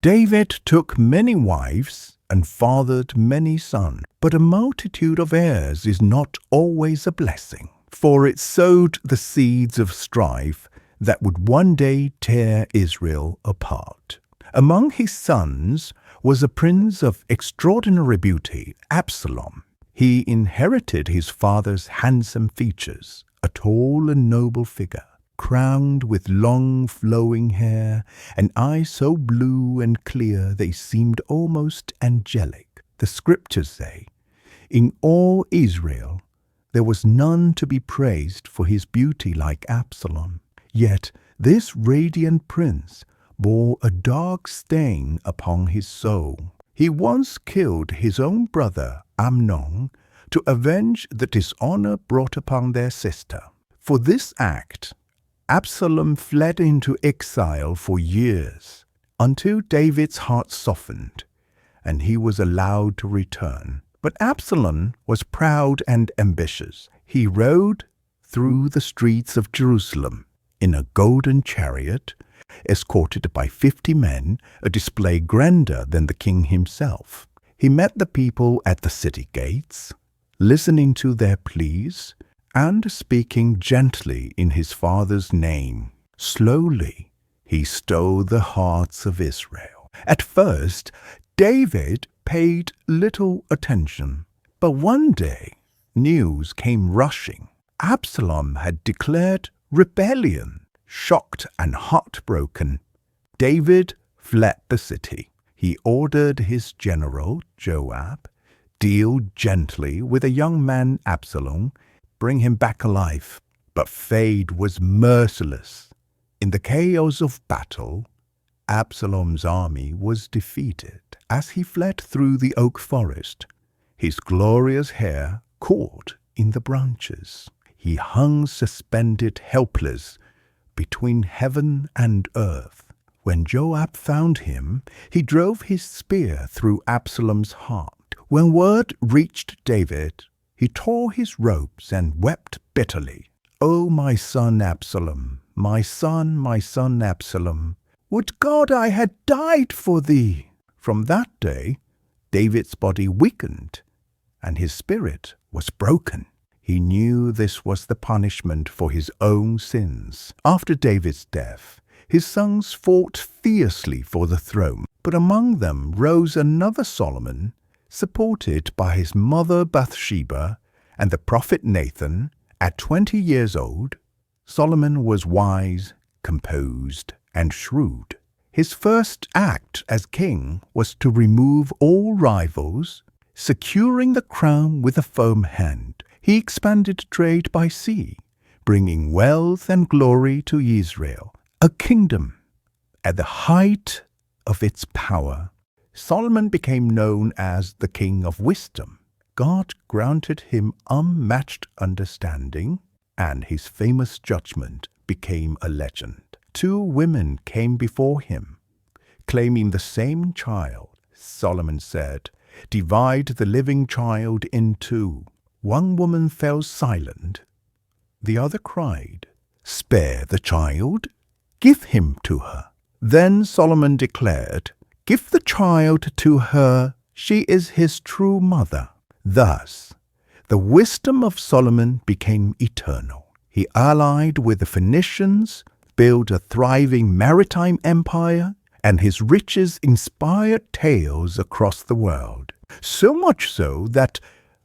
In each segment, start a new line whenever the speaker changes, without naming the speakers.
David took many wives and fathered many sons, but a multitude of heirs is not always a blessing, for it sowed the seeds of strife that would one day tear Israel apart. Among his sons was a prince of extraordinary beauty, Absalom. He inherited his father's handsome features, a tall and noble figure, crowned with long flowing hair, and eyes so blue and clear they seemed almost angelic. The scriptures say, "In all Israel there was none to be praised for his beauty like Absalom." Yet this radiant prince bore a dark stain upon his soul. He once killed his own brother Amnon to avenge the dishonor brought upon their sister. For this act, Absalom fled into exile for years, until David's heart softened, and he was allowed to return. But Absalom was proud and ambitious. He rode through the streets of Jerusalem in a golden chariot, escorted by 50 men, a display grander than the king himself. He met the people at the city gates, listening to their pleas, and speaking gently in his father's name. Slowly, he stole the hearts of Israel. At first, David paid little attention, but one day, news came rushing. Absalom had declared rebellion. Shocked and heartbroken, David fled the city. He ordered his general, Joab, deal gently with a young man, Absalom, bring him back alive. But fate was merciless. In the chaos of battle, Absalom's army was defeated. As he fled through the oak forest, his glorious hair caught in the branches. He hung suspended helpless between heaven and earth. When Joab found him, he drove his spear through Absalom's heart. When word reached David, he tore his robes and wept bitterly. "O my son Absalom, my son Absalom, would God I had died for thee!" From that day, David's body weakened, and his spirit was broken. He knew this was the punishment for his own sins. After David's death, his sons fought fiercely for the throne, but among them rose another Solomon, supported by his mother Bathsheba and the prophet Nathan. At 20 years old, Solomon was wise, composed, and shrewd. His first act as king was to remove all rivals, securing the crown with a firm hand. He expanded trade by sea, bringing wealth and glory to Israel, a kingdom at the height of its power. Solomon became known as the King of Wisdom. God granted him unmatched understanding, and his famous judgment became a legend. 2 women came before him, claiming the same child. Solomon said, "Divide the living child in 2. One woman fell silent. The other cried, "Spare the child. Give him to her." Then Solomon declared, "Give the child to her. She is his true mother." Thus, the wisdom of Solomon became eternal. He allied with the Phoenicians, built a thriving maritime empire, and his riches inspired tales across the world. So much so that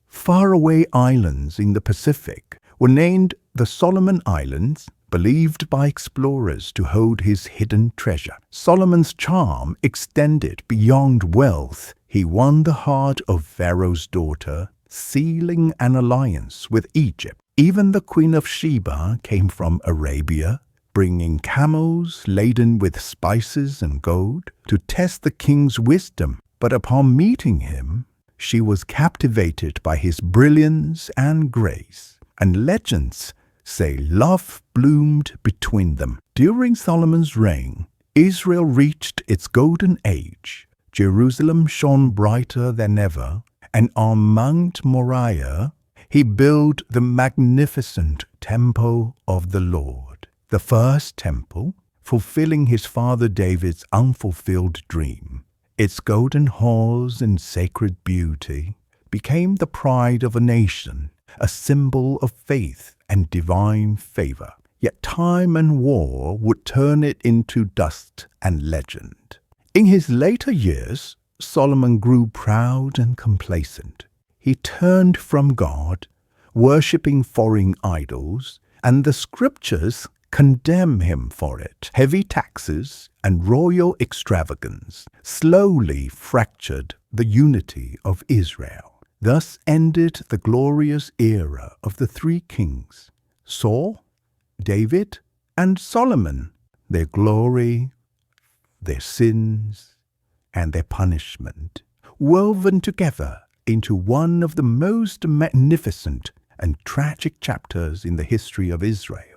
faraway islands in the Pacific were named the Solomon Islands, believed by explorers to hold his hidden treasure. Solomon's charm extended beyond wealth. He won the heart of Pharaoh's daughter, sealing an alliance with Egypt. Even the Queen of Sheba came from Arabia, bringing camels laden with spices and gold to test the king's wisdom. But upon meeting him, she was captivated by his brilliance and grace, and legends say love bloomed between them. During Solomon's reign, Israel reached its golden age. Jerusalem shone brighter than ever, and on Mount Moriah he built the magnificent temple of the Lord. The first temple, fulfilling his father David's unfulfilled dream. Its golden halls and sacred beauty became the pride of a nation, a symbol of faith and divine favor. Yet time and war would turn it into dust and legend. In his later years, Solomon grew proud and complacent. He turned from God, worshipping foreign idols, and the scriptures condemn him for it. Heavy taxes and royal extravagance slowly fractured the unity of Israel. Thus ended the glorious era of the three kings, Saul, David, and Solomon. Their glory, their sins, and their punishment, woven together into one of the most magnificent and tragic chapters in the history of Israel.